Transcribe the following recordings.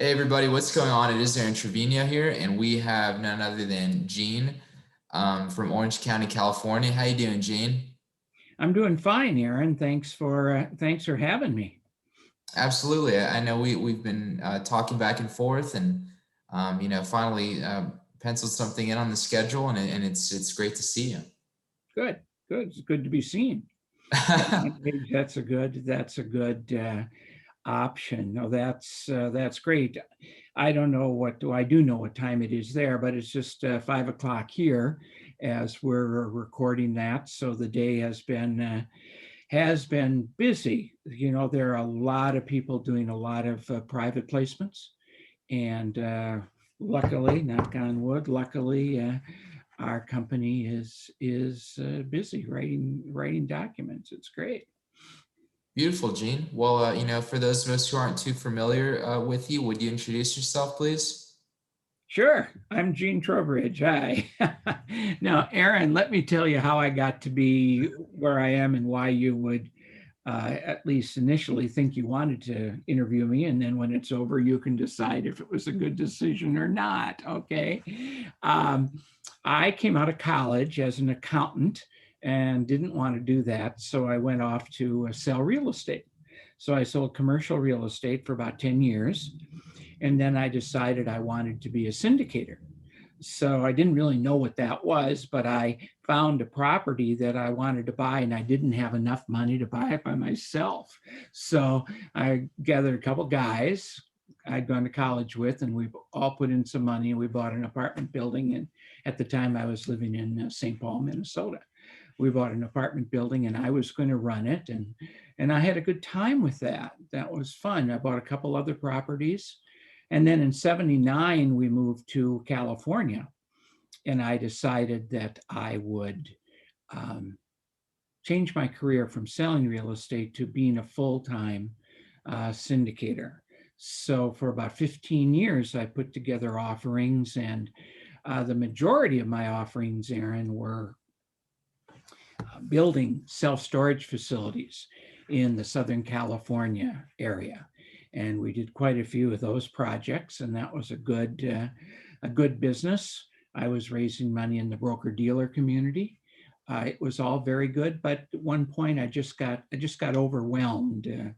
Hey everybody, what's going on? It is Aaron Trevino here, and we have none other than Gene from Orange County, California. How you doing, Gene? I'm doing fine, Aaron. Thanks for having me. Absolutely. I know we've been talking back and forth, and finally penciled something in on the schedule, and it's great to see you. Good, good. It's good to be seen. That's a good option. No, that's great. I don't know what do I do know what time it is there, but it's just 5 o'clock here as we're recording that. So the day has been busy. There are a lot of people doing a lot of private placements, and luckily, knock on wood, luckily, our company is busy writing documents. It's great. Beautiful, Gene. Well, for those of us who aren't too familiar with you, would you introduce yourself, please? Sure, I'm Gene Trowbridge. Hi. Now, Aaron, let me tell you how I got to be where I am and why you would at least initially think you wanted to interview me. And then when it's over, you can decide if it was a good decision or not. Okay. Um, I came out of college as an accountant and didn't want to do that. So I went off to sell real estate. So I sold commercial real estate for about 10 years. And then I decided I wanted to be a syndicator. So I didn't really know what that was, but I found a property that I wanted to buy and I didn't have enough money to buy it by myself. So I gathered a couple guys I'd gone to college with, and we all put in some money and we bought an apartment building. And at the time I was living in St. Paul, Minnesota. We bought an apartment building and I was going to run it. And I had a good time with that. That was fun. I bought a couple other properties. And then in 79, we moved to California. And I decided that I would um, change my career from selling real estate to being a full-time syndicator. So for about 15 years, I put together offerings, and the majority of my offerings, Aaron, were building self-storage facilities in the Southern California area. And we did quite a few of those projects, and that was a good business. I was raising money in the broker-dealer community. It was all very good, but at one point I just got overwhelmed.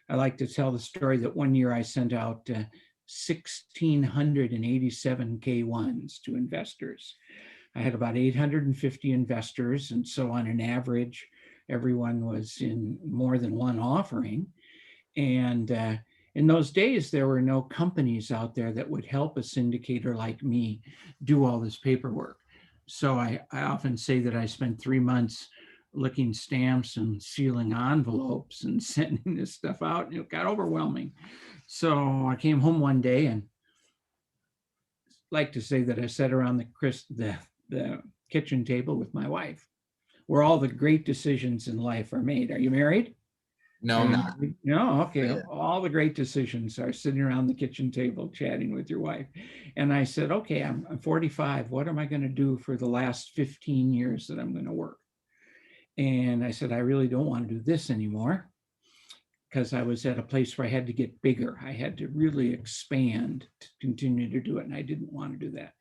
I like to tell the story that one year I sent out 1,687 K1s to investors. I had about 850 investors, and so on an average, everyone was in more than one offering. And in those days, there were no companies out there that would help a syndicator like me do all this paperwork. So I often say that I spent 3 months licking stamps and sealing envelopes and sending this stuff out, and it got overwhelming. So I came home one day, and like to say that I sat around the kitchen table with my wife, where all the great decisions in life are made. Are you married? No, Are I'm you not. married? No, okay. All the great decisions are sitting around the kitchen table chatting with your wife. And I said, okay, I'm 45. What am I going to do for the last 15 years that I'm going to work? And I said, I really don't want to do this anymore, because I was at a place where I had to get bigger. I had to really expand to continue to do it. And I didn't want to do that.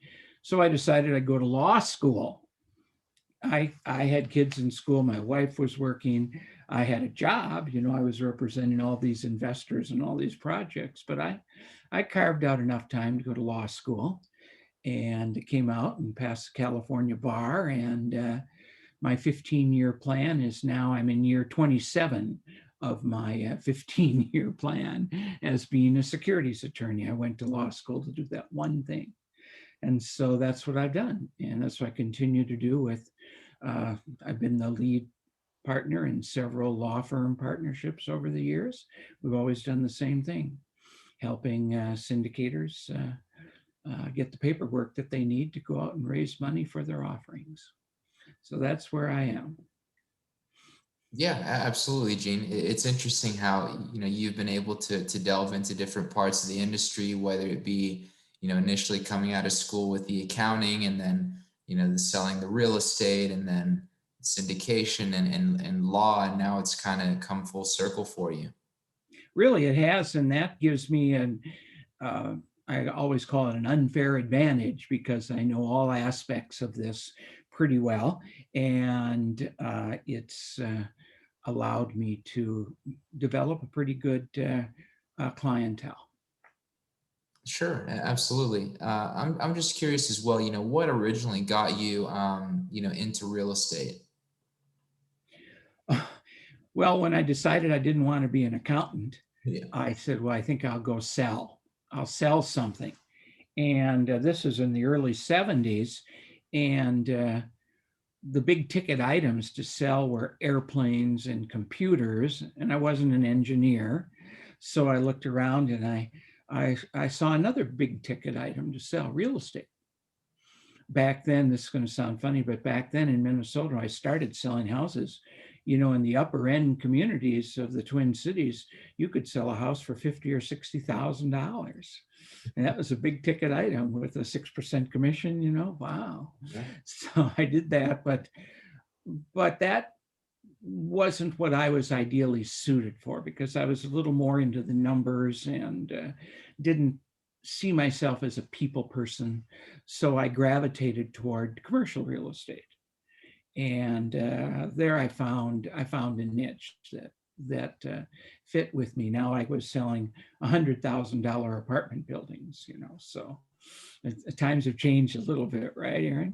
So I decided I'd go to law school. I had kids in school. My wife was working. I had a job. I was representing all these investors and all these projects, but I carved out enough time to go to law school, and came out and passed the California bar. And my 15-year plan is now I'm in year 27 of my 15-year plan as being a securities attorney. I went to law school to do that one thing. And so that's what I've done. And that's what I continue to do with, I've been the lead partner in several law firm partnerships over the years. We've always done the same thing, helping syndicators get the paperwork that they need to go out and raise money for their offerings. So that's where I am. Yeah, absolutely, Gene. It's interesting how, you've been able to delve into different parts of the industry, whether it be, initially coming out of school with the accounting, and then, the selling the real estate, and then syndication and law, and now it's kind of come full circle for you. Really, it has, and that gives me uh, I always call it an unfair advantage because I know all aspects of this pretty well. And it's allowed me to develop a pretty good clientele. Sure, absolutely. I'm just curious as well, what originally got you, into real estate? Well, when I decided I didn't want to be an accountant, Yeah. I said, well, I think I'll go sell. I'll sell something. And this is in the early 70s. And the big ticket items to sell were airplanes and computers. And I wasn't an engineer. So I looked around and I saw another big ticket item to sell, real estate. Back then, this is going to sound funny, but back then in Minnesota, I started selling houses. In the upper end communities of the Twin Cities, you could sell a house for $50,000 or $60,000, and that was a big ticket item with a 6% commission. Wow! Yeah. So I did that, but that wasn't what I was ideally suited for because I was a little more into the numbers and didn't see myself as a people person. So I gravitated toward commercial real estate, and there I found a niche that fit with me. Now I was selling $100,000 apartment buildings, so times have changed a little bit, right, Aaron?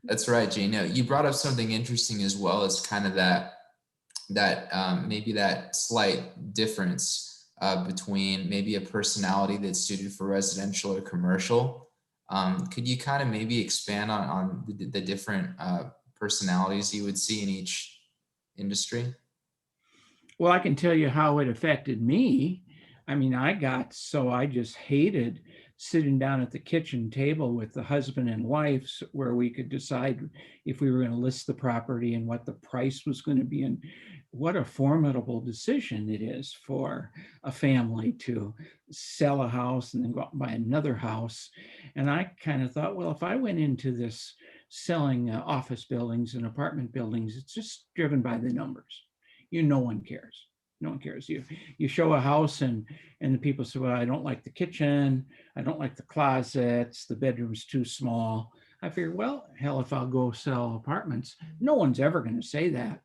That's right, Gene. No, you brought up something interesting as well as kind of that maybe that slight difference between maybe a personality that's suited for residential or commercial. Could you kind of maybe expand on the different personalities you would see in each industry? Well, I can tell you how it affected me. I mean, I just hated sitting down at the kitchen table with the husband and wife where we could decide if we were going to list the property and what the price was going to be. And what a formidable decision it is for a family to sell a house and then go out and buy another house. And I kind of thought, well, if I went into this selling office buildings and apartment buildings, it's just driven by the numbers. No one cares. No one cares. You show a house and the people say, well, I don't like the kitchen, I don't like the closets, the bedroom's too small. I figured, well, hell, if I'll go sell apartments, no one's ever going to say that.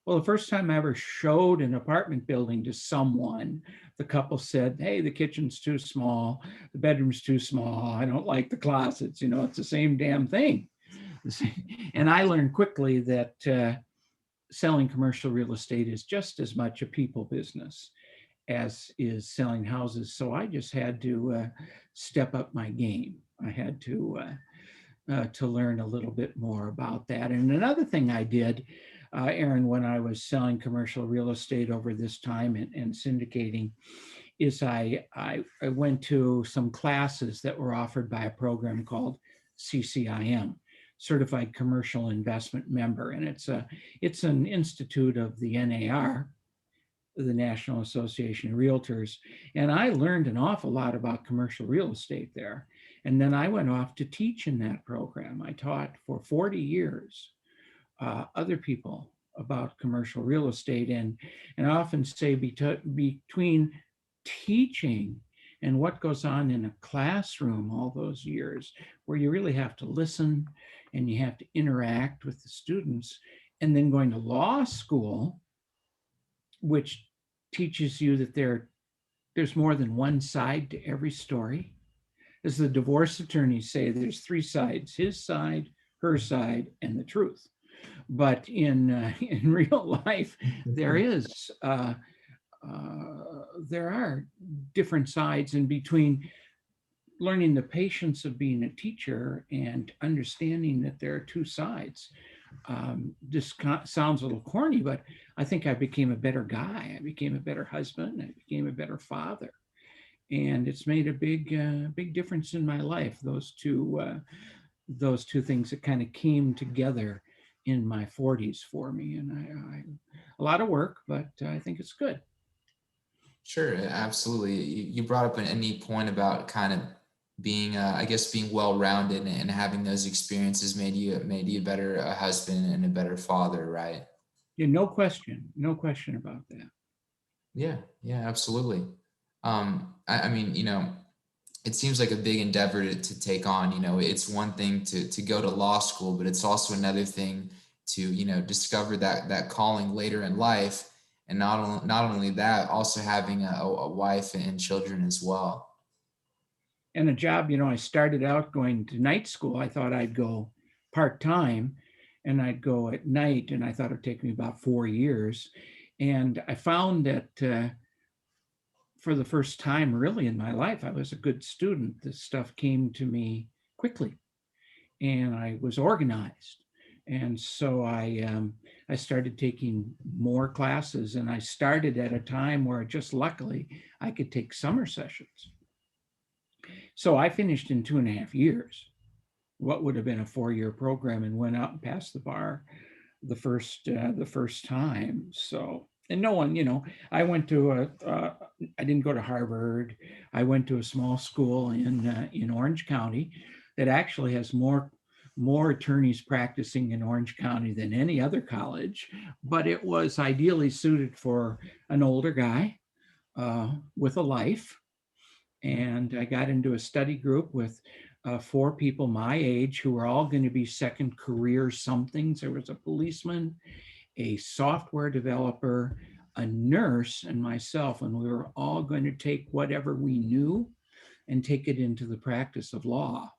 Well, the first time I ever showed an apartment building to someone, the couple said, hey, the kitchen's too small, the bedroom's too small, I don't like the closets. It's the same damn thing. And I learned quickly that selling commercial real estate is just as much a people business as is selling houses. So I just had to step up my game. I had to learn a little bit more about that. And another thing I did, Aaron, when I was selling commercial real estate over this time and syndicating, is I went to some classes that were offered by a program called CCIM, Certified Commercial Investment Member, and it's an institute of the NAR, the National Association of Realtors, and I learned an awful lot about commercial real estate there. And then I went off to teach in that program. I taught for 40 years other people about commercial real estate, and I often say between teaching and what goes on in a classroom all those years, where you really have to listen and you have to interact with the students, and then going to law school, which teaches you that there's more than one side to every story. As the divorce attorneys say, there's three sides: his side, her side, and the truth. But in real life, there is there are different sides, and between learning the patience of being a teacher and understanding that there are two sides. This sounds a little corny, but I think I became a better guy. I became a better husband. I became a better father, and it's made a big difference in my life. Those two things that kind of came together in my 40s for me, and I a lot of work, but I think it's good. Sure, absolutely. You brought up a neat point about kind of being, I guess, being well-rounded and having those experiences made you a better husband and a better father, right? Yeah, no question about that. Yeah, yeah, absolutely. I mean, it seems like a big endeavor to take on. It's one thing to go to law school, but it's also another thing to, discover that calling later in life. And not only that, also having a wife and children as well. And a job, I started out going to night school. I thought I'd go part-time and I'd go at night, and I thought it'd take me about 4 years. And I found that for the first time really in my life, I was a good student. This stuff came to me quickly and I was organized. And so I started taking more classes, and I started at a time where just luckily I could take summer sessions. So I finished in 2.5 years what would have been a 4 year program, and went out and passed the bar the first time. So, and no one, I went to I didn't go to Harvard. I went to a small school in Orange County that actually has more attorneys practicing in Orange County than any other college, but it was ideally suited for an older guy with a life. And I got into a study group with 4 people my age who were all going to be second career somethings. There was a policeman, a software developer, a nurse, and myself. And we were all going to take whatever we knew and take it into the practice of law.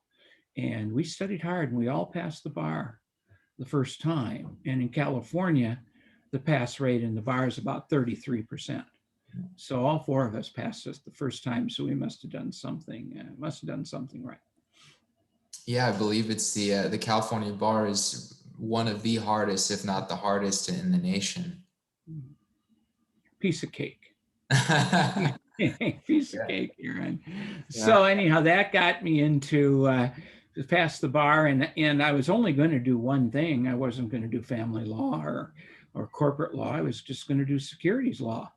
And we studied hard, and we all passed the bar the first time. And in California, the pass rate in the bar is about 33%. So all 4 of us passed us the first time. So we must have done something right. Yeah, I believe it's the California bar is one of the hardest, if not the hardest in the nation. Piece of cake. Yeah. Piece of cake, Aaron. So anyhow, that got me into to pass the bar, and I was only going to do one thing. I wasn't going to do family law or corporate law. I was just going to do securities law.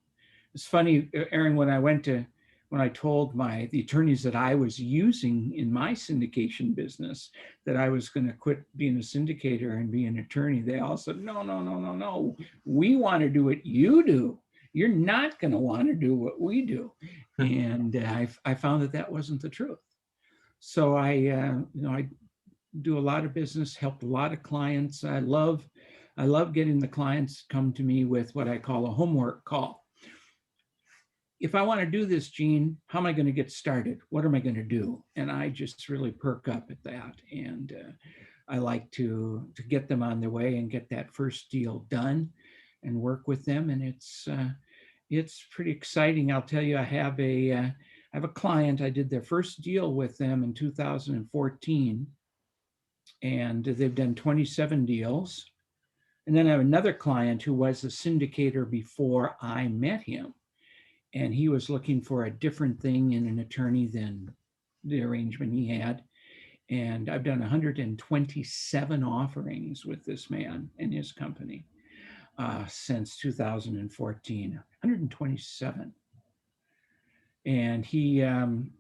It's funny, Aaron, when I told the attorneys that I was using in my syndication business that I was going to quit being a syndicator and be an attorney, they all said, no, no, no, no, no. We want to do what you do. You're not going to want to do what we do. And I found that wasn't the truth. So I do a lot of business, helped a lot of clients. I love getting the clients come to me with what I call a homework call. If I want to do this, Gene, how am I going to get started? What am I going to do? And I just really perk up at that. And I like to get them on their way and get that first deal done and work with them. And it's pretty exciting. I'll tell you, I have a client. I did their first deal with them in 2014, and they've done 27 deals. And then I have another client who was a syndicator before I met him, and he was looking for a different thing in an attorney than the arrangement he had. And I've done 127 offerings with this man and his company since 2014. 127. And he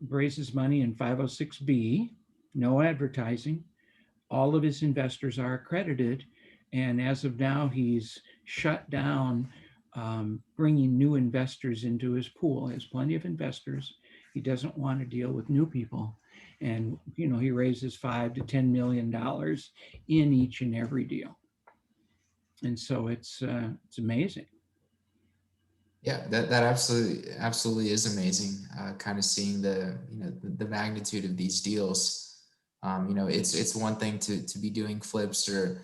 raises money in 506B, no advertising. All of his investors are accredited. And as of now, he's shut down bringing new investors into his pool. He has plenty of investors. He doesn't want to deal with new people. And, he raises $5 to $10 million in each and every deal. And so it's amazing. Yeah, that absolutely is amazing. Kind of seeing the magnitude of these deals. It's one thing to be doing flips or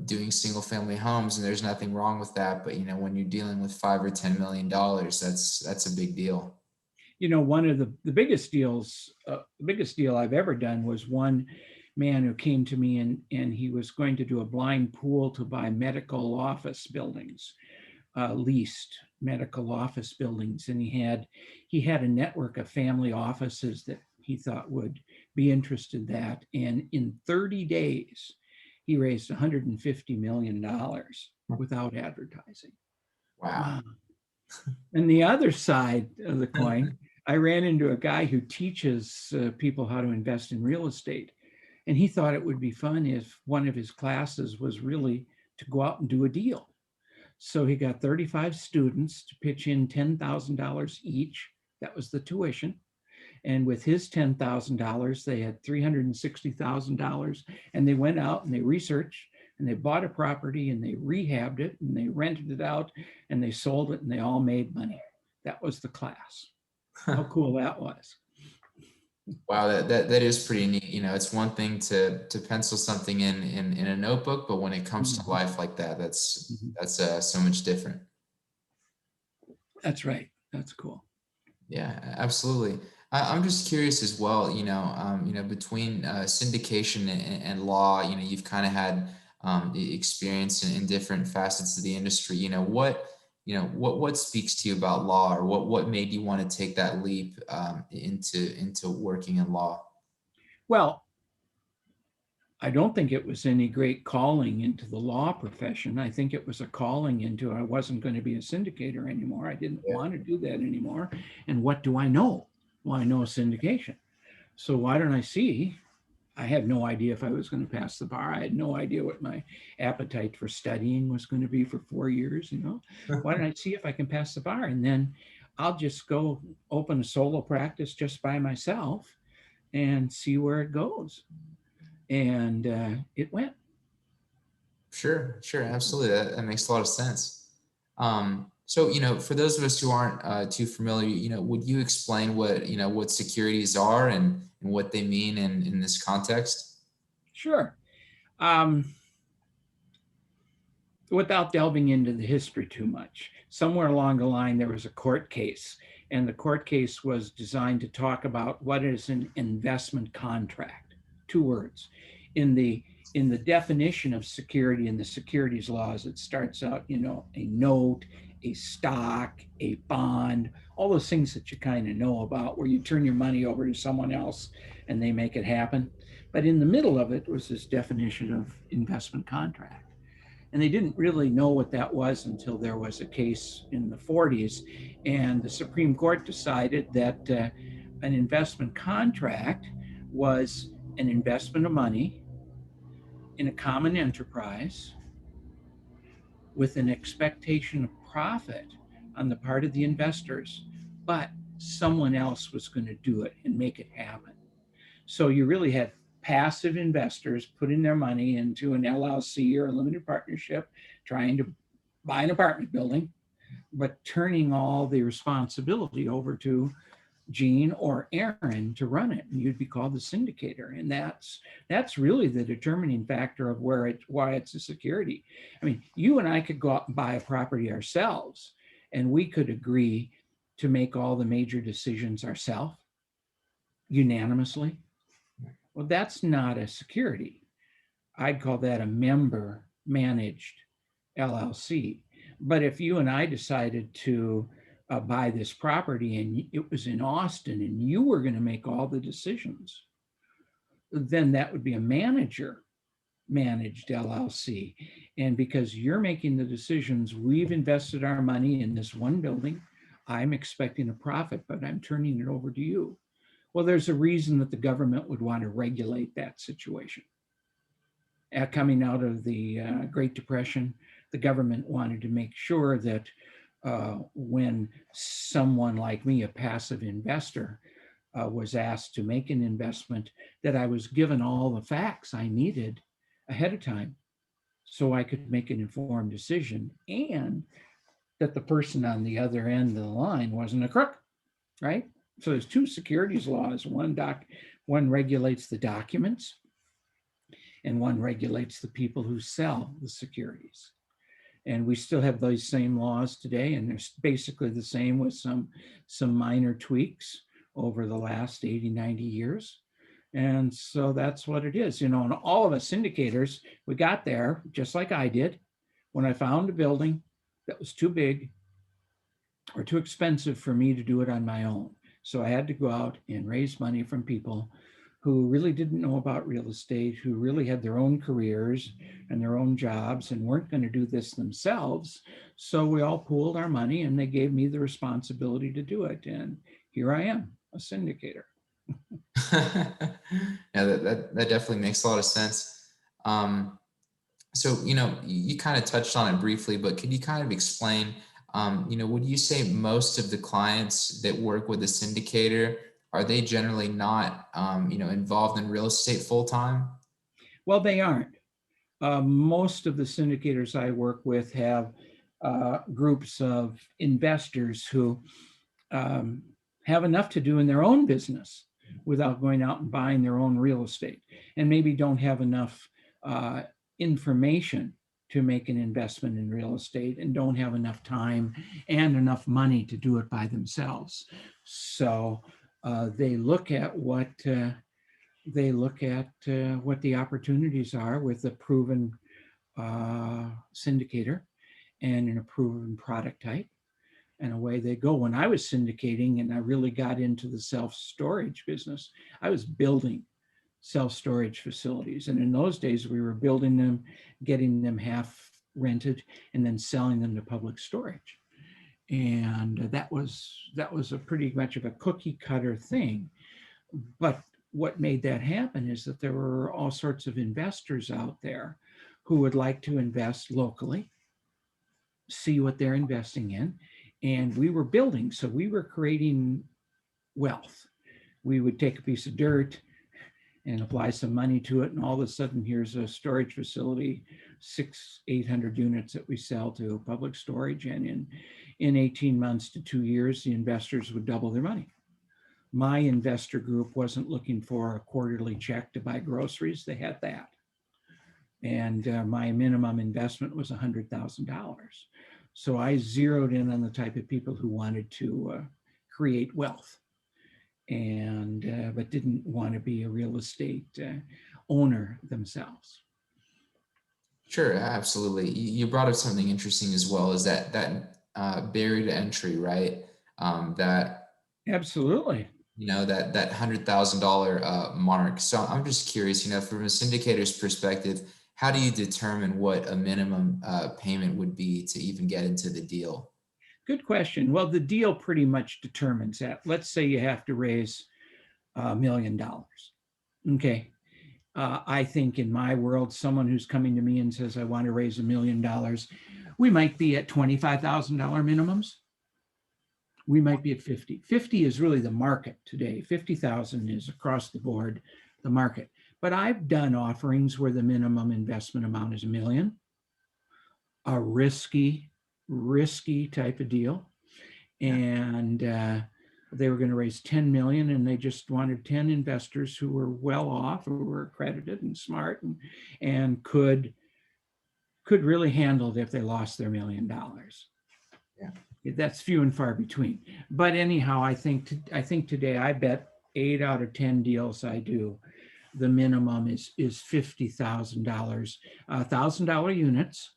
doing single family homes, and there's nothing wrong with that. But when you're dealing with $5 or $10 million, that's a big deal. One of the biggest deals, the biggest deal I've ever done was one man who came to me and he was going to do a blind pool to buy medical office buildings. Leased medical office buildings, and he had a network of family offices that he thought would be interested in that. And in 30 days, he raised $150 million without advertising. Wow. And the other side of the coin, I ran into a guy who teaches people how to invest in real estate, and he thought it would be fun if one of his classes was really to go out and do a deal. So he got 35 students to pitch in $10,000 each. That was the tuition. And with his $10,000, they had $360,000. And they went out and they researched and they bought a property and they rehabbed it and they rented it out and they sold it and they all made money. That was the class. How cool that was. Wow, that is pretty neat. You know, it's one thing to pencil something in a notebook, but when it comes to life like that, that's so much different. That's right. That's cool. Yeah, absolutely. I'm just curious as well, between syndication and law, you've kind of had experience in different facets of the industry. What speaks to you about law, or what made you want to take that leap into working in law? Well, I don't think it was any great calling into the law profession. I think it was a calling into I wasn't going to be a syndicator anymore. I didn't Yeah. want to do that anymore. And what do I know? Well, I know syndication. So why don't I see? I had no idea if I was going to pass the bar. I had no idea what my appetite for studying was going to be for 4 years. Why don't I see if I can pass the bar? And then I'll just go open a solo practice just by myself and see where it goes. And it went. Sure, absolutely. That makes a lot of sense. So, for those of us who aren't too familiar, would you explain what securities are and what they mean in this context? Sure. Um, without delving into the history too much, somewhere along the line, there was a court case, and the court case was designed to talk about what is an investment contract. Two words. In the in the definition of security in the securities laws, it starts out, a note, a stock, a bond, all those things that you kind of know about, where you turn your money over to someone else and they make it happen. But in the middle of it was this definition of investment contract. And they didn't really know what that was until there was a case in the 40s. And the Supreme Court decided that an investment contract was an investment of money in a common enterprise with an expectation of profit on the part of the investors, but someone else was going to do it and make it happen. So you really had passive investors putting their money into an LLC or a limited partnership, trying to buy an apartment building, but turning all the responsibility over to Gene or Aaron to run it, and you'd be called the syndicator. And that's really the determining factor of why it's a security. I mean, you and I could go out and buy a property ourselves, and we could agree to make all the major decisions ourselves unanimously. Well, that's not a security. I'd call that a member managed LLC. But if you and I decided to buy this property and it was in Austin and you were going to make all the decisions, then that would be a manager managed LLC. And because you're making the decisions, we've invested our money in this one building. I'm expecting a profit, but I'm turning it over to you. Well, there's a reason that the government would want to regulate that situation. Coming out of the Great Depression, the government wanted to make sure that when someone like me, a passive investor, was asked to make an investment, that I was given all the facts I needed ahead of time so I could make an informed decision, and that the person on the other end of the line wasn't a crook, right? So there's two securities laws. One regulates the documents, and one regulates the people who sell the securities. And we still have those same laws today, and they're basically the same with some minor tweaks over the last 80, 90 years. And so that's what it is. And all of us syndicators, we got there just like I did when I found a building that was too big or too expensive for me to do it on my own. So I had to go out and raise money from people who really didn't know about real estate, who really had their own careers and their own jobs and weren't going to do this themselves. So we all pooled our money and they gave me the responsibility to do it. And here I am, a syndicator. Yeah, that definitely makes a lot of sense. So, you kind of touched on it briefly, but could you kind of explain, would you say most of the clients that work with a syndicator, are they generally not, involved in real estate full time? Well, they aren't. Most of the syndicators I work with have groups of investors who um, have enough to do in their own business without going out and buying their own real estate, and maybe don't have enough uh, information to make an investment in real estate, and don't have enough time and enough money to do it by themselves. So they look at what the opportunities are with a proven syndicator and an proven product type, and away they go. When I was syndicating and I really got into the self-storage business, I was building self-storage facilities. And in those days, we were building them, getting them half rented, and then selling them to public storage. And that was a pretty much of a cookie cutter thing. But what made that happen is that there were all sorts of investors out there who would like to invest locally, see what they're investing in. And we were building, so we were creating wealth. We would take a piece of dirt and apply some money to it, and all of a sudden, here's a storage facility, 800 units that we sell to public storage. And in 18 months to 2 years, the investors would double their money. My investor group wasn't looking for a quarterly check to buy groceries. They had that. And my minimum investment was $100,000. So I zeroed in on the type of people who wanted to create wealth, and but didn't want to be a real estate owner themselves. Sure, absolutely. You brought up something interesting as well, is that barrier to entry, right? That Absolutely. that $100,000 mark. So I'm just curious, from a syndicator's perspective, how do you determine what a minimum payment would be to even get into the deal? Good question. Well, the deal pretty much determines that. Let's say you have to raise $1 million. Okay. I think in my world, someone who's coming to me and says, I want to raise $1 million, we might be at $25,000 minimums. We might be at 50. 50 is really the market today. 50,000 is across the board, the market. But I've done offerings where the minimum investment amount is $1 million, a risky type of deal. And they were going to raise 10 million, and they just wanted 10 investors who were well off, who were accredited and smart, and could really handle it if they lost their $1 million. Yeah. That's few and far between. But anyhow, I think today, I bet 8 out of 10 deals I do, the minimum is $50,000, $1,000 units,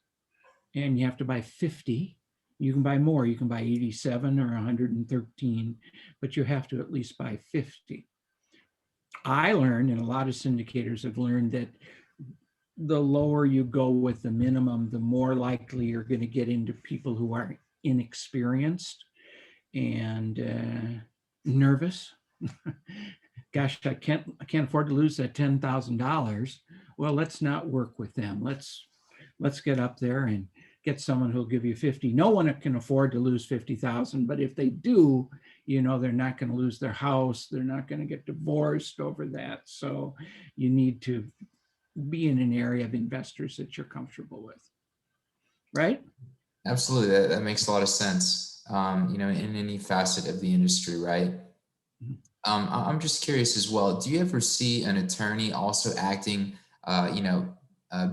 and you have to buy 50. You can buy more. You can buy 87 or 113, but you have to at least buy 50. I learned, and a lot of syndicators have learned, that the lower you go with the minimum, the more likely you're going to get into people who are inexperienced and nervous. Gosh, I can't afford to lose that $10,000. Well, let's not work with them. Let's get up there and get someone who'll give you 50. No one can afford to lose 50,000, but if they do, they're not going to lose their house. They're not going to get divorced over that. So you need to be in an area of investors that you're comfortable with, right? Absolutely. That makes a lot of sense, in any facet of the industry, right? I'm just curious as well. Do you ever see an attorney also acting,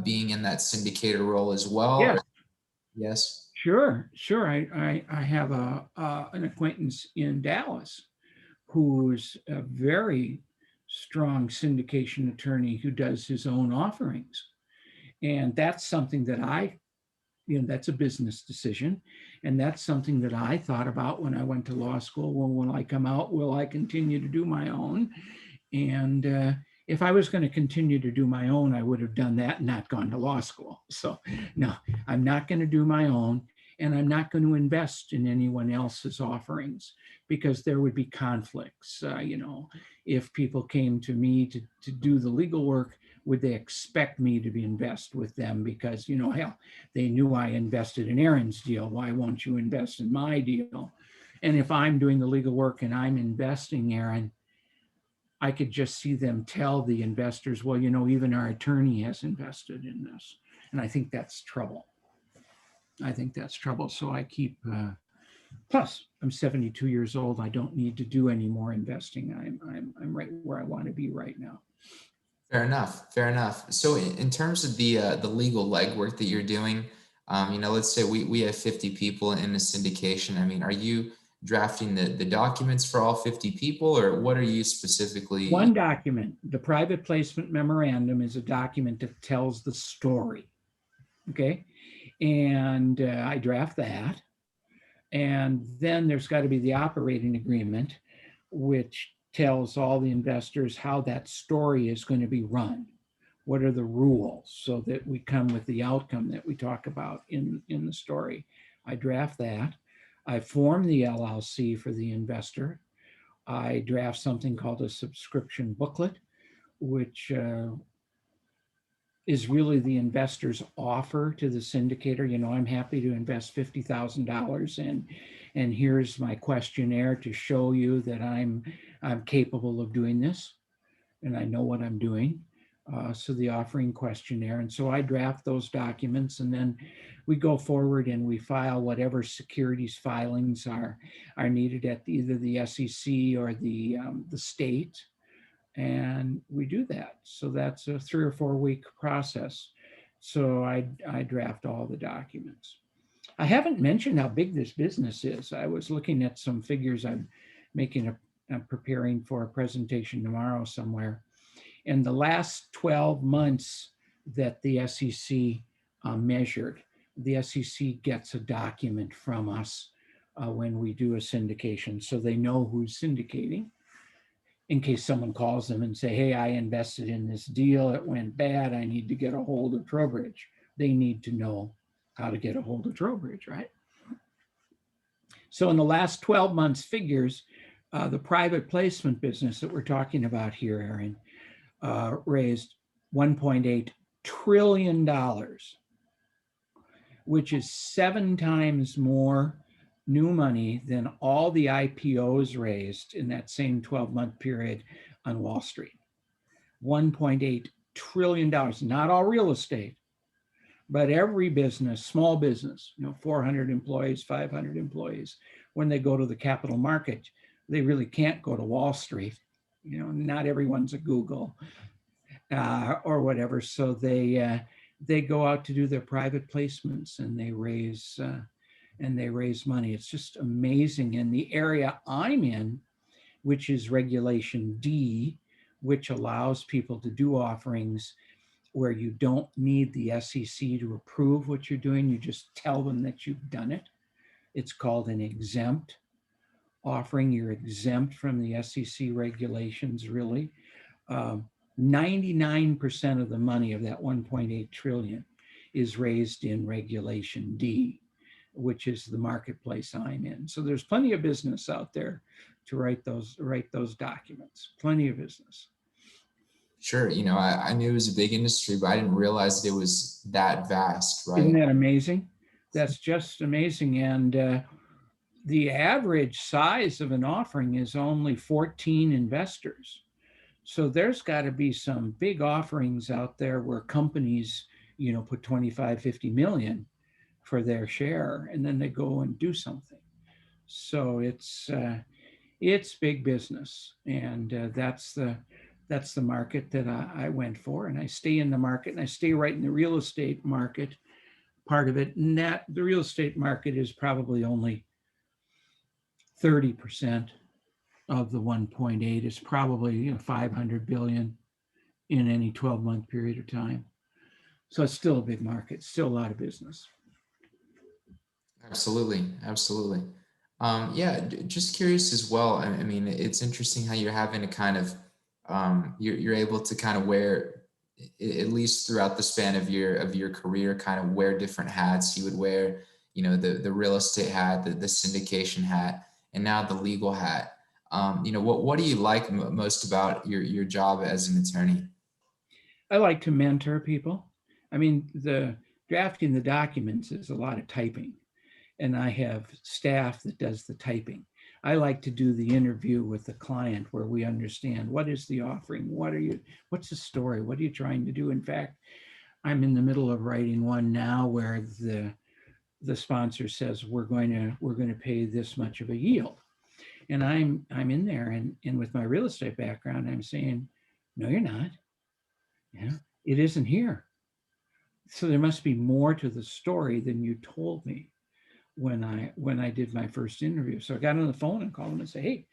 being in that syndicator role as well? Yes. Yes. Sure. I have an acquaintance in Dallas who's a very strong syndication attorney who does his own offerings. And that's something that that's a business decision. And that's something that I thought about when I went to law school. Well, when I come out, will I continue to do my own? And if I was going to continue to do my own, I would have done that and not gone to law school. So no, I'm not going to do my own. and I'm not going to invest in anyone else's offerings because there would be conflicts. If people came to me to do the legal work, would they expect me to be invest with them? Because, hell, they knew I invested in Aaron's deal. Why won't you invest in my deal? And if I'm doing the legal work and I'm investing, Aaron, I could just see them tell the investors, well, even our attorney has invested in this. And I think that's trouble. So I keep, plus I'm 72 years old. I don't need to do any more investing. I'm right where I want to be right now. Fair enough. Fair enough. So in terms of the legal legwork that you're doing, let's say we have 50 people in a syndication. I mean, are you drafting the documents for all 50 people, or what are you specifically? One document, the private placement memorandum, is a document that tells the story. Okay. And I draft that. And then there's got to be the operating agreement, which tells all the investors how that story is going to be run. What are the rules so that we come with the outcome that we talk about in the story? I draft that. I form the LLC for the investor. I draft something called a subscription booklet, which is really the investor's offer to the syndicator. I'm happy to invest $50,000, and here's my questionnaire to show you that I'm capable of doing this, and I know what I'm doing. So the offering questionnaire, and so I draft those documents, and then we go forward and we file whatever securities filings are needed at either the SEC or the state. And we do that. So that's a 3 or 4 week process. So I draft all the documents. I haven't mentioned how big this business is. I was looking at some figures. I'm preparing for a presentation tomorrow somewhere. And the last 12 months that the SEC measured, the SEC gets a document from us when we do a syndication, so they know who's syndicating. In case someone calls them and say, hey, I invested in this deal, it went bad, I need to get a hold of Trowbridge. They need to know how to get a hold of Trowbridge, right? So in the last 12 months figures, the private placement business that we're talking about here, Aaron, raised $1.8 trillion, which is 7 times more new money than all the IPOs raised in that same 12-month period on Wall Street. $1.8 trillion, not all real estate, but every business, small business, 400 employees, 500 employees, when they go to the capital market, they really can't go to Wall Street. Not everyone's a Google or whatever. So they go out to do their private placements, and they raise money. It's just amazing. In the area I'm in, which is Regulation D, which allows people to do offerings where you don't need the SEC to approve what you're doing. You just tell them that you've done it. It's called an exempt offering. You're exempt from the SEC regulations, really. 99% of the money of that 1.8 trillion is raised in Regulation D, which is the marketplace I'm in. So there's plenty of business out there to write those documents. Plenty of business. Sure. I knew it was a big industry, but I didn't realize that it was that vast, right? Isn't that amazing? That's just amazing. And the average size of an offering is only 14 investors. So there's got to be some big offerings out there where companies, put 25, 50 million for their share, and then they go and do something. So it's big business, and that's the market that I went for, and I stay in the market, and I stay right in the real estate market part of it. And that the real estate market is probably only 30% of the 1.8. Is probably 500 billion in any 12-month period of time. So it's still a big market, still a lot of business. Absolutely. Absolutely. Yeah, just curious as well. I mean, it's interesting how you're having to kind of, you're able to kind of wear, at least throughout the span of your career, kind of wear different hats. You would wear, the real estate hat, the syndication hat, and now the legal hat. What do you like most about your job as an attorney? I like to mentor people. I mean, the drafting the documents is a lot of typing, and I have staff that does the typing. I like to do the interview with the client where we understand what is the offering, what's the story, what are you trying to do? In fact, I'm in the middle of writing one now where the sponsor says we're going to pay this much of a yield, and I'm in there, and with my real estate background, I'm saying, no, you're not. Yeah, it isn't here. So there must be more to the story than you told me when I did my first interview. So I got on the phone and called him and said, hey,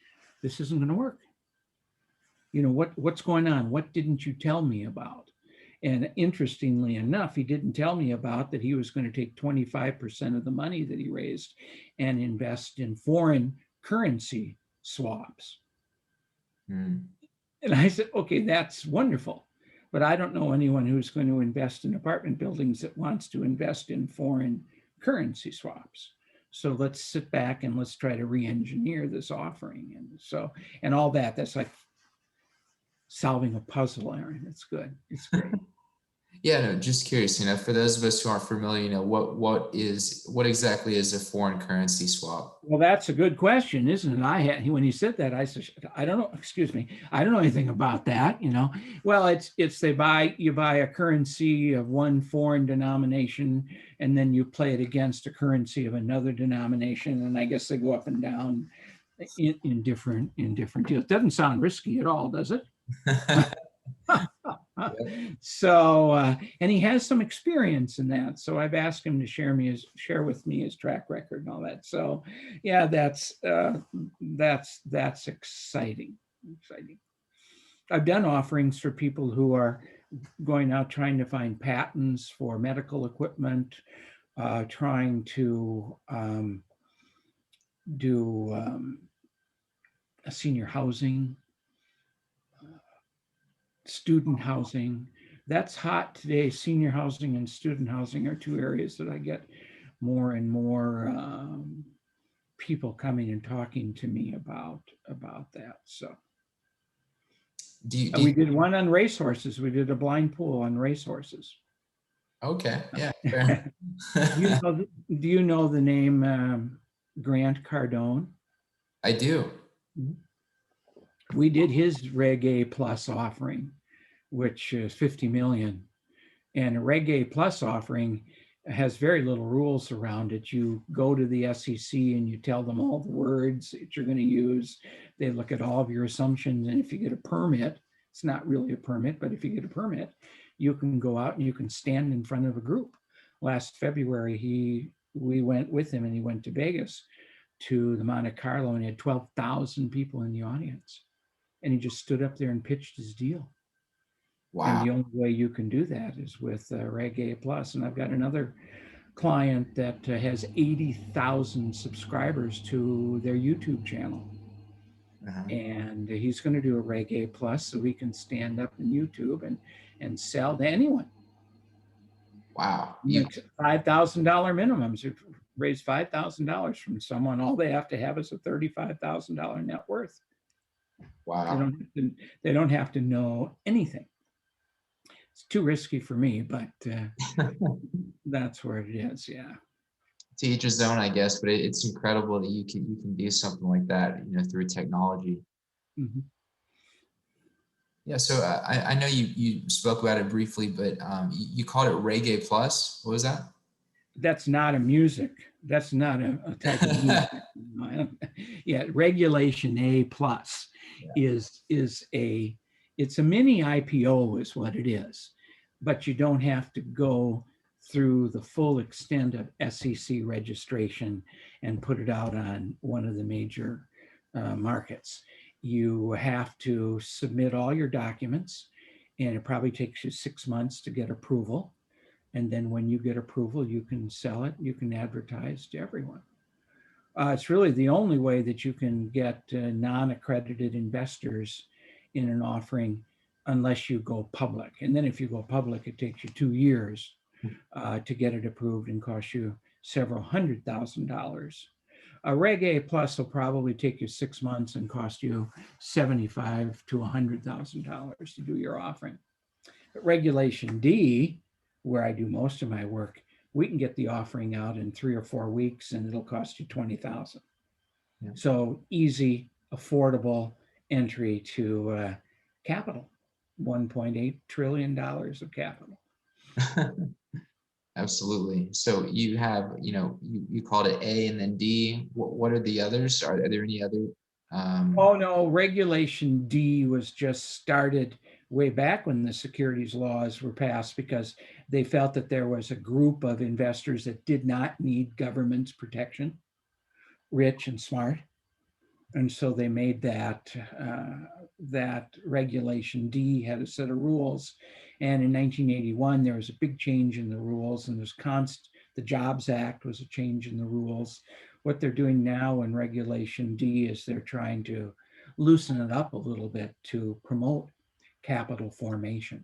this isn't going to work. What's going on? What didn't you tell me about? And interestingly enough, he didn't tell me about that he was going to take 25% of the money that he raised and invest in foreign currency swaps. Hmm. And I said, okay, that's wonderful. But I don't know anyone who's going to invest in apartment buildings that wants to invest in foreign currency swaps. So let's sit back and let's try to re-engineer this offering. And all that, that's like solving a puzzle, Aaron. It's good. It's great. Yeah, no, just curious, for those of us who aren't familiar, what exactly is a foreign currency swap? Well, that's a good question, isn't it? When he said that, I said, I don't know, excuse me, I don't know anything about that. Well, it's you buy a currency of one foreign denomination, and then you play it against a currency of another denomination, and I guess they go up and down in different deals. Doesn't sound risky at all, does it? So, and he has some experience in that. So I've asked him to share with me his track record and all that. So, yeah, that's exciting. Exciting. I've done offerings for people who are going out trying to find patents for medical equipment, trying to do senior housing, student housing. That's hot today. Senior housing and student housing are two areas that I get more and more people coming and talking to me about that. So Do we you, did one on racehorses. We did a blind pool on racehorses. okay, yeah, do fair. you know the name Grant Cardone? I do. We did his Reg A Plus offering, which is 50 million. And a Reg A Plus offering has very little rules around it. You go to the SEC and you tell them all the words that you're going to use. They look at all of your assumptions. And if you get a permit, it's not really a permit, but if you get a permit, you can go out and you can stand in front of a group. Last February, we went with him and he went to Vegas to the Monte Carlo and he had 12,000 people in the audience. And he just stood up there and pitched his deal. And Wow. the only way you can do that is with Reg A Plus. And I've got another client that has 80,000 subscribers to their YouTube channel. Uh-huh. And he's going to do a Reg A Plus so he can stand up in YouTube and sell to anyone. Wow. $5,000 minimums. If you raise $5,000 from someone, all they have to have is a $35,000 net worth. Wow. They don't have to know anything. It's too risky for me, but that's where it is. Yeah. To each his own, I guess, but it's incredible that you can do something like that, through technology. Mm-hmm. Yeah. So I know you spoke about it briefly, but you called it Reggae Plus. What was that? That's not a music. That's not a type of music. Yeah, Regulation A Plus Yeah. it's a mini IPO is what it is, but you don't have to go through the full extent of SEC registration and put it out on one of the major markets. You have to submit all your documents, and it probably takes you 6 months to get approval. And then when you get approval, you can sell it, you can advertise to everyone. It's really the only way that you can get non-accredited investors in an offering unless you go public. And then if you go public, it takes you 2 years to get it approved and costs you several $100,000. A Reg A plus will probably take you 6 months and cost you $75,000 to $100,000 to do your offering. But Regulation D, where I do most of my work, we can get the offering out in 3 or 4 weeks and it'll cost you 20,000. Yeah. So easy, affordable entry to capital, $1.8 trillion of capital. Absolutely. So you have, you called it A and then D. What are the others? Are there any other? Oh no, Regulation D was just started way back when the securities laws were passed because they felt that there was a group of investors that did not need government's protection, rich and smart. And so they made that Regulation D had a set of rules. And in 1981, there was a big change in the rules, and the Jobs Act was a change in the rules. What they're doing now in Regulation D is they're trying to loosen it up a little bit to promote capital formation.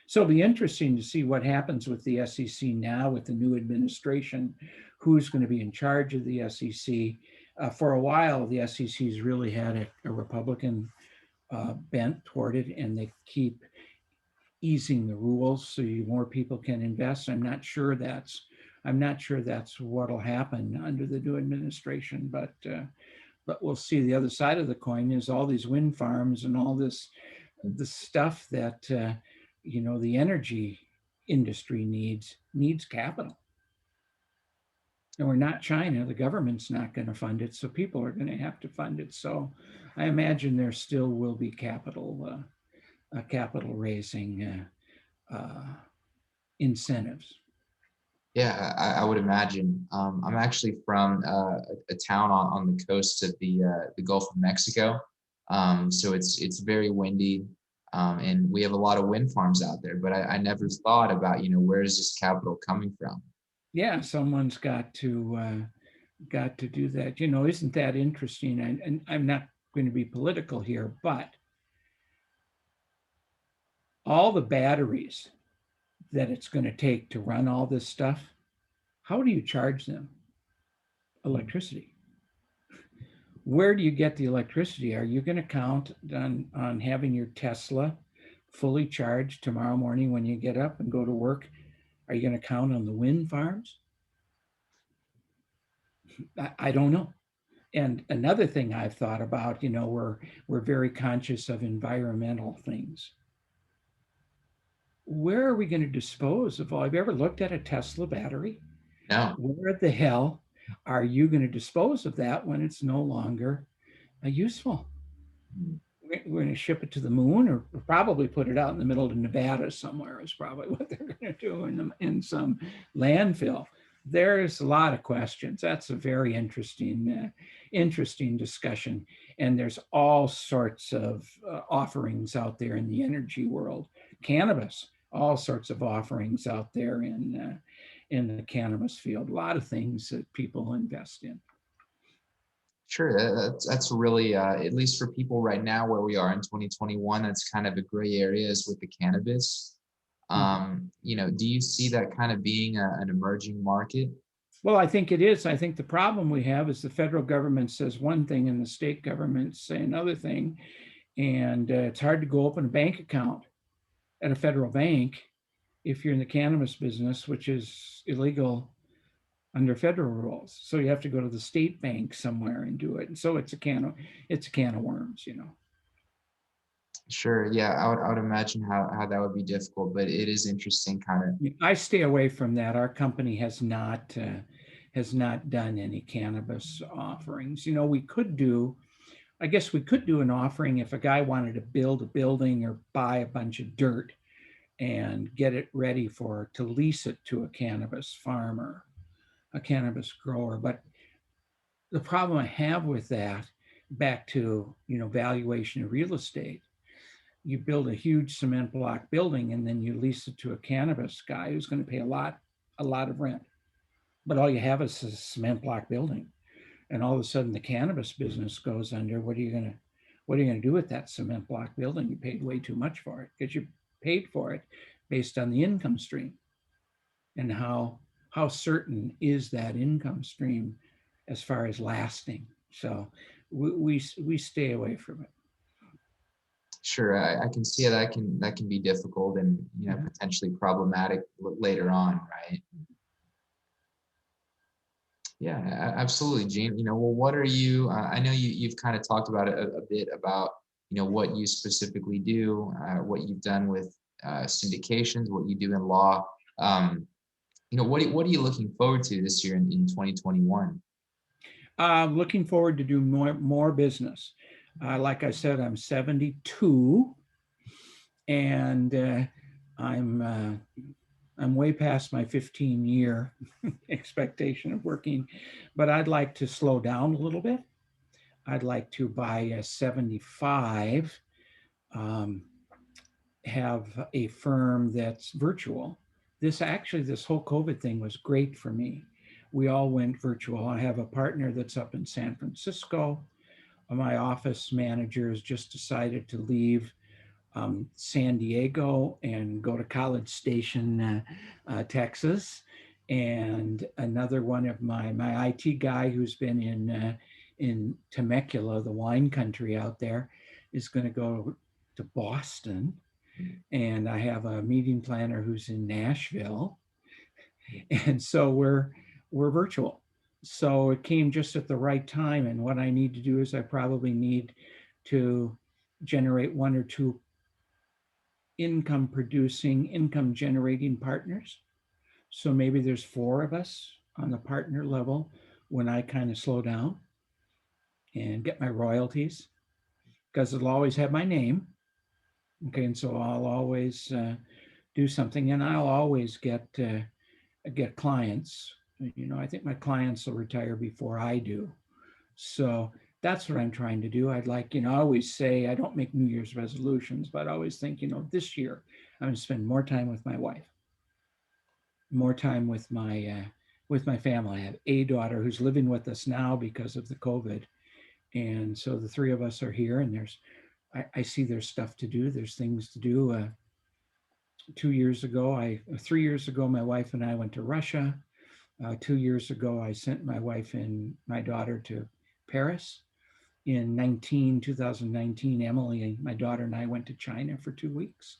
So it'll be interesting to see what happens with the SEC now with the new administration, who's going to be in charge of the SEC. For a while, the SEC's really had a Republican bent toward it, and they keep easing the rules so more people can invest. I'm not sure that's what'll happen under the new administration, but we'll see. The other side of the coin is all these wind farms and all this the stuff that the energy industry needs capital. And we're not China. The government's not going to fund it, so people are going to have to fund it. So I imagine there still will be capital raising incentives. Yeah, I would imagine. I'm actually from a town on the coast of the Gulf of Mexico, so it's very windy, and we have a lot of wind farms out there. But I never thought about where is this capital coming from? Yeah, someone's got to do that. Isn't that interesting? And I'm not going to be political here, but all the batteries that it's going to take to run all this stuff, how do you charge them? Electricity. Where do you get the electricity? Are you going to count on having your Tesla fully charged tomorrow morning when you get up and go to work? Are you going to count on the wind farms? I don't know. And another thing I've thought about, we're very conscious of environmental things. Where are we going to dispose of all? Have you ever looked at a Tesla battery? No. Where the hell are you going to dispose of that when it's no longer useful? We're going to ship it to the moon, or probably put it out in the middle of Nevada somewhere is probably what they're going to do in some landfill. There's a lot of questions. That's a very interesting discussion. And there's all sorts of offerings out there in the energy world. Cannabis, all sorts of offerings out there in the cannabis field. A lot of things that people invest in. Sure, that's really at least for people right now where we are in 2021. That's kind of a gray area is with the cannabis. Do you see that kind of being an emerging market? Well, I think it is. I think the problem we have is the federal government says one thing and the state governments say another thing. And it's hard to go open a bank account at a federal bank if you're in the cannabis business, which is illegal under federal rules. So you have to go to the state bank somewhere and do it. And so it's a can of worms. Sure, yeah, I would imagine how that would be difficult, but it is interesting kind of. I stay away from that. Our company has not done any cannabis offerings. I guess we could do an offering if a guy wanted to build a building or buy a bunch of dirt and get it ready to lease it to a cannabis farmer, a cannabis grower. But the problem I have with that, back to valuation of real estate, you build a huge cement block building and then you lease it to a cannabis guy who's going to pay a lot of rent. But all you have is a cement block building. And all of a sudden the cannabis business goes under. What are you going to do with that cement block building? You paid way too much for it because you paid for it based on the income stream and how how certain is that income stream as far as lasting. So we stay away from it. Sure, I can see how that can be difficult and Yeah. potentially problematic later on, right? Yeah, absolutely, Gene. Well, what are you? I know you've kind of talked about it a bit about what you specifically do, what you've done with syndications, what you do in law. What are you looking forward to this year in 2021? Looking forward to do more business. Like I said, I'm 72, and I'm way past my 15-year expectation of working, but I'd like to slow down a little bit. I'd like to by 75 um, have a firm that's virtual. This whole COVID thing was great for me. We all went virtual. I have a partner that's up in San Francisco. My office manager has just decided to leave San Diego and go to College Station, Texas. And another one of my IT guy who's been in Temecula, the wine country out there, is going to go to Boston. And I have a meeting planner who's in Nashville, and so we're virtual. So it came just at the right time. And what I need to do is I probably need to generate one or two income generating partners. So maybe there's four of us on the partner level when I kind of slow down and get my royalties, because it'll always have my name. Okay, and so I'll always do something, and I'll always get clients. I think my clients will retire before I do. So that's what I'm trying to do. I'd like, I always say I don't make New Year's resolutions, but I always think, this year I'm going to spend more time with my wife, more time with my family. I have a daughter who's living with us now because of the COVID, and so the three of us are here. And I see there's stuff to do. There's things to do. 3 years ago, my wife and I went to Russia. 2 years ago, I sent my wife and my daughter to Paris. In 2019, Emily, my daughter, and I went to China for 2 weeks.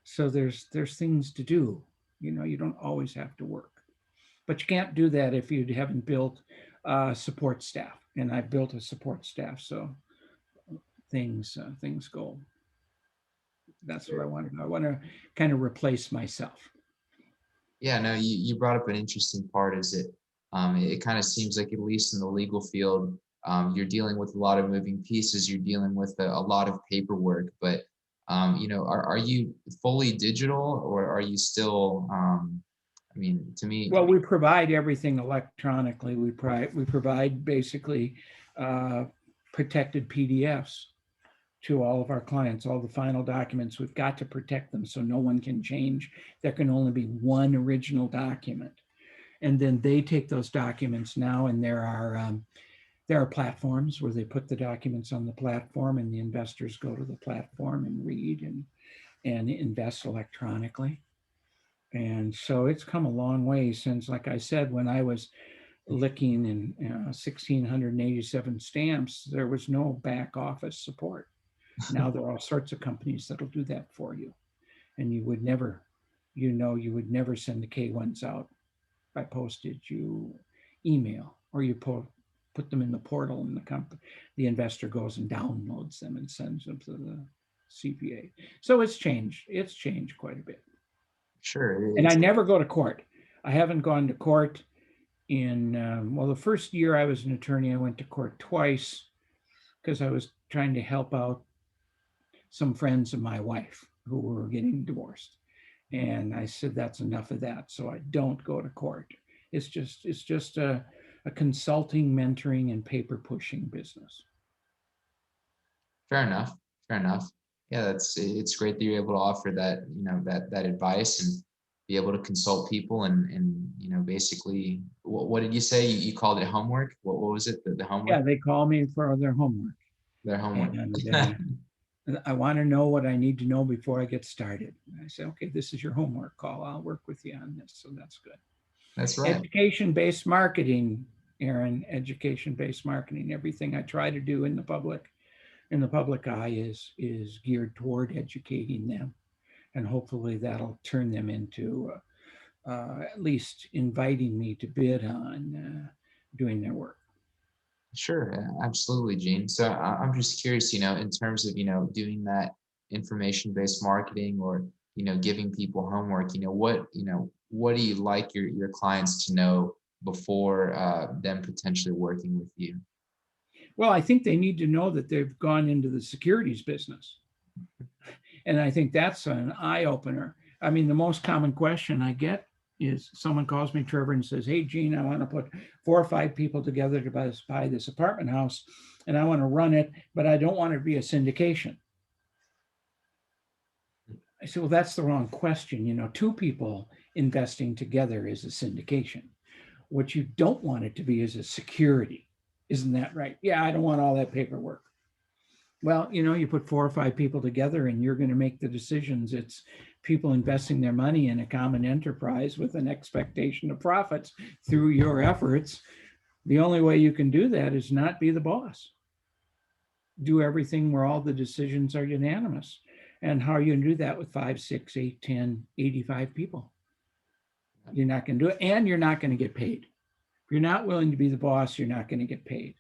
So there's things to do. You don't always have to work, but you can't do that if you haven't built support staff. And I built a support staff, so things go. That's what I want to do. I want to kind of replace myself. Yeah, no, you brought up an interesting part. Is it kind of seems like, at least in the legal field, you're dealing with a lot of moving pieces. You're dealing with a lot of paperwork. But are you fully digital, or are you still? I mean, to me, Well, we provide everything electronically. We provide basically uh, protected PDFs to all of our clients, all the final documents. We've got to protect them so no one can change. There can only be one original document. And then they take those documents now, and there are platforms where they put the documents on the platform, and the investors go to the platform and read and invest electronically. And so it's come a long way since, like I said, when I was licking in 1,687 stamps, there was no back office support. Now there are all sorts of companies that'll do that for you. And you would never send the K1s out by postage. You email, or you put them in the portal, and the investor goes and downloads them and sends them to the CPA. So it's changed. It's changed quite a bit. sure, And I it's never go to court. I haven't gone to court well, the first year I was an attorney, I went to court twice because I was trying to help out some friends of my wife who were getting divorced. And I said, that's enough of that. So I don't go to court. It's just a consulting, mentoring, and paper pushing business. fair enough. Fair enough. Yeah, it's great that you're able to offer that, that advice, and be able to consult people, and basically, what did you say? You called it homework? What was it? The Yeah, homework? they call me for their homework. Their homework. And I want to know what I need to know before I get started. And I say, okay, this is your homework call. I'll work with you on this. So that's good. That's right. Education-based marketing, Aaron, education-based marketing. Everything I try to do in the public eye is geared toward educating them, and hopefully that'll turn them into at least inviting me to bid on doing their work. Sure, absolutely, Gene. So I'm just curious, in terms of, doing that information-based marketing or, giving people homework, what do you like your clients to know before them potentially working with you? Well, I think they need to know that they've gone into the securities business. And I think that's an eye opener. I mean, the most common question I get is someone calls me, Trevor, and says, "Hey, Gene, I want to put 4 or 5 people together to buy this apartment house, and I want to run it, but I don't want it to be a syndication." I said, "Well, that's the wrong question. 2 people investing together is a syndication. What you don't want it to be is a security. Isn't that right?" "Yeah, I don't want all that paperwork." Well, you put 4 or 5 people together and you're going to make the decisions. It's people investing their money in a common enterprise with an expectation of profits through your efforts. The only way you can do that is not be the boss. Do everything where all the decisions are unanimous. And how are you going to do that with 5, 6, 8, 10, 85 people? You're not going to do it, and you're not going to get paid. If you're not willing to be the boss, you're not going to get paid.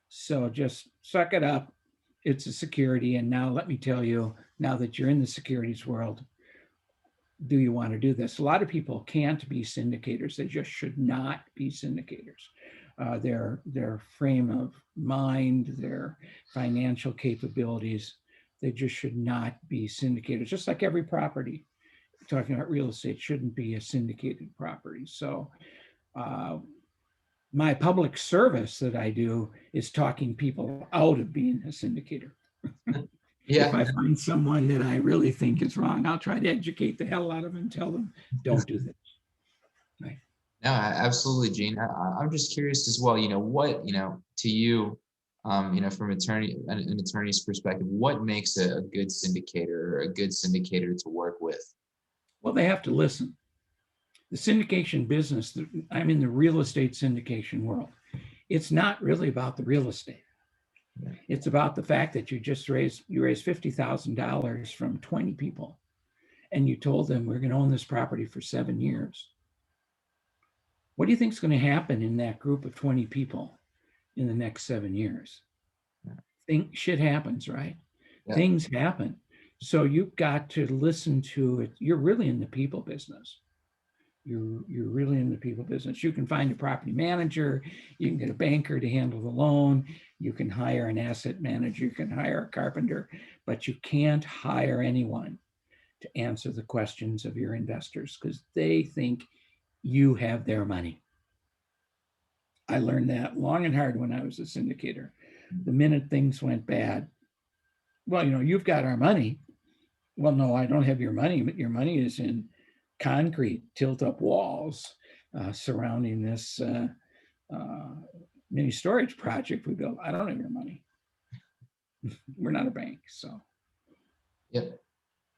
So just suck it up. It's a security. And now let me tell you, now that you're in the securities world, do you want to do this? A lot of people can't be syndicators. They just should not be syndicators. Their frame of mind, their financial capabilities, they just should not be syndicators. Just like every property, talking about real estate, shouldn't be a syndicated property. So my public service that I do is talking people out of being a syndicator. If Yeah, I find someone that I really think is wrong, I'll try to educate the hell out of them and tell them, don't do this. Right. no, absolutely, Gene. I'm just curious as well, what, to you, from an attorney's perspective, what makes a good syndicator or a good syndicator to work with? Well, they have to listen. The syndication business, I'm in the real estate syndication world. It's not really about the real estate. It's about the fact that you raised $50,000 from 20 people, and you told them we're going to own this property for 7 years. What do you think is going to happen in that group of 20 people in the next 7 years? Shit happens, right? Yeah. Things happen. So you've got to listen to it. You're really in the people business. You're really in the people business. You can find a property manager, you can get a banker to handle the loan, you can hire an asset manager, you can hire a carpenter, but you can't hire anyone to answer the questions of your investors because they think you have their money. I learned that long and hard when I was a syndicator. The minute things went bad, well, you've got our money. Well, no, I don't have your money, but your money is in concrete tilt-up walls surrounding this mini storage project we built. I don't have your money. We're not a bank, so. Yep.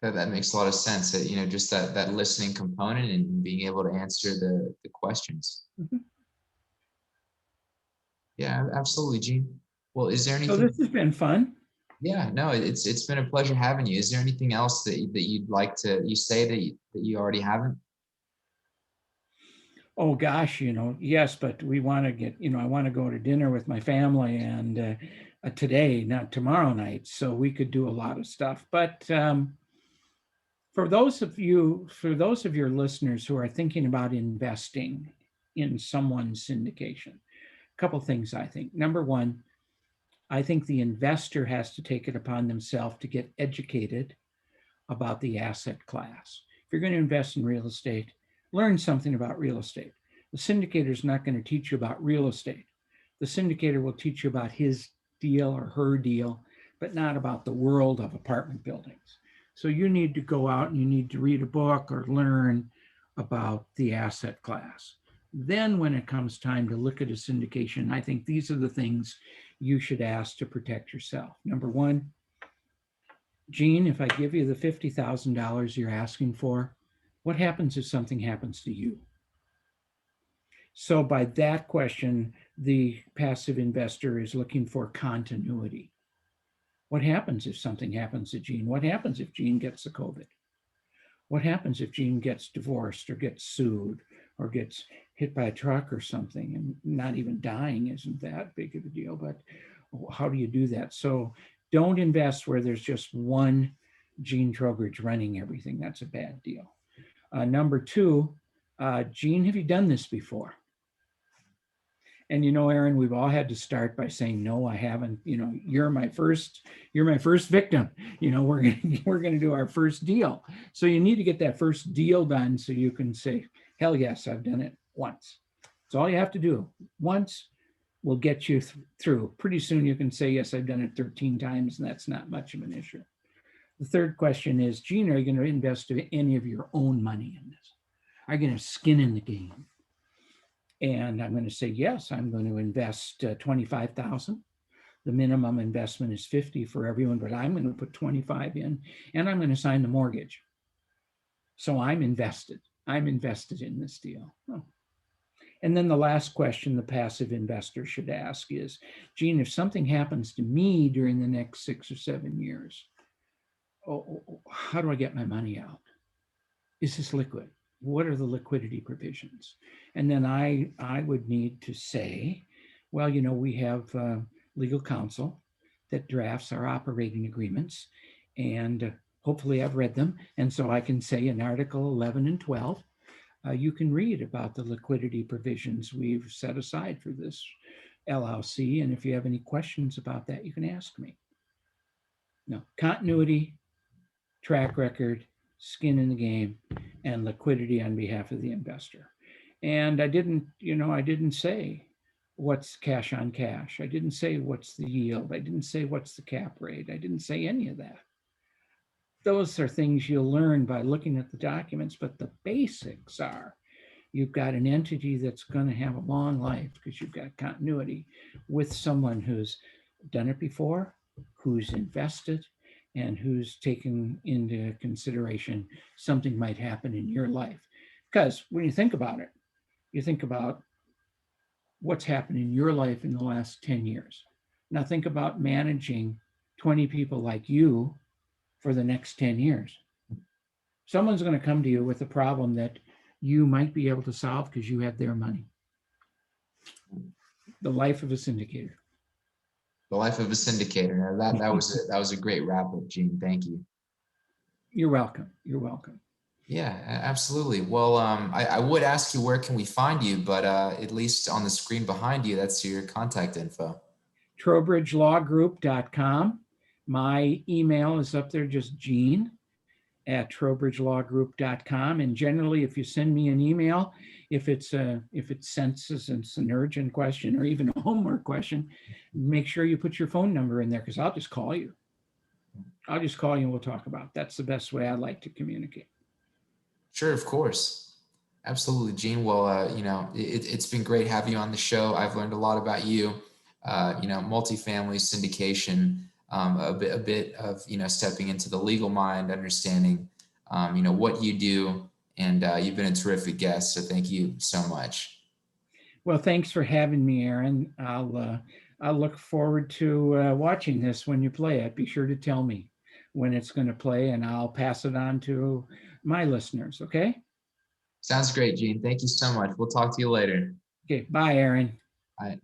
That makes a lot of sense. That, just that listening component and being able to answer the questions. Mhm. Yeah, absolutely, Gene. Well, is there So anything? this has been fun. Yeah, no, it's been a pleasure having you. Is there anything else that you'd like to say that you already haven't? Oh gosh, yes, but we want to get, I want to go to dinner with my family and today, not tomorrow night. So we could do a lot of stuff. But for those of your listeners who are thinking about investing in someone's syndication, a couple things I think. Number one, I think the investor has to take it upon themselves to get educated about the asset class. If you're going to invest in real estate, learn something about real estate. The syndicator is not going to teach you about real estate. The syndicator will teach you about his deal or her deal, but not about the world of apartment buildings. So you need to go out and you need to read a book or learn about the asset class. Then when it comes time to look at a syndication, I think these are the things you should ask to protect yourself. Number one, Gene, if I give you the $50,000 you're asking for, what happens if something happens to you? So by that question, the passive investor is looking for continuity. What happens if something happens to Gene? What happens if Gene gets the COVID? What happens if Gene gets divorced or gets sued or gets hit by a truck or something? And not even dying isn't that big of a deal, but how do you do that? So don't invest where there's just one Gene Trowbridge running everything. That's a bad deal. Number two, Gene, have you done this before? And Aaron, we've all had to start by saying, no, I haven't. You're my first victim. We're gonna do our first deal. So you need to get that first deal done so you can say, hell yes, I've done it once. It's all you have to do. Once will get you through. Pretty soon you can say, yes, I've done it 13 times, and that's not much of an issue. The third question is, Gene, are you going to invest any of your own money in this? Are you going to have skin in the game? And I'm going to say, yes, I'm going to invest 25,000. The minimum investment is 50 for everyone, but I'm going to put 25 in, and I'm going to sign the mortgage. So I'm invested. I'm invested in this deal. Oh. And then the last question the passive investor should ask is, Gene, if something happens to me during the next 6 or 7 years, how do I get my money out? Is this liquid? What are the liquidity provisions? And then I would need to say, well, we have legal counsel that drafts our operating agreements, and hopefully I've read them. And so I can say in Article 11 and 12, you can read about the liquidity provisions we've set aside for this LLC. And if you have any questions about that, you can ask me. No, continuity, track record, skin in the game, and liquidity on behalf of the investor. And I didn't say what's cash on cash. I didn't say what's the yield. I didn't say what's the cap rate. I didn't say any of that. Those are things you'll learn by looking at the documents, but the basics are you've got an entity that's going to have a long life because you've got continuity with someone who's done it before, who's invested, and who's taken into consideration something might happen in your life. Because when you think about it, you think about what's happened in your life in the last 10 years. Now think about managing 20 people like you for the next 10 years. Someone's going to come to you with a problem that you might be able to solve because you have their money. The life of a syndicator. The life of a syndicator. Now that was a great wrap up, Gene. Thank you. You're welcome. You're welcome. Yeah, absolutely. Well, I would ask you where can we find you, but at least on the screen behind you, that's your contact info. TrowbridgeLawGroup.com. My email is up there, just Gene@TrowbridgeLawGroup.com. And generally, if you send me an email, if it senses it's an urgent question or even a homework question, make sure you put your phone number in there because I'll just call you. I'll just call you and we'll talk about it. That's the best way I like to communicate. Sure, of course. Absolutely, Gene. Well, it's been great having you on the show. I've learned a lot about you. Multifamily syndication, a bit of stepping into the legal mind, understanding what you do, and you've been a terrific guest. So thank you so much. Well, thanks for having me, Aaron. I'll look forward to watching this when you play it. Be sure to tell me when it's going to play, and I'll pass it on to my listeners. Okay. Sounds great, Gene. Thank you so much. We'll talk to you later. Okay. Bye, Aaron. Bye.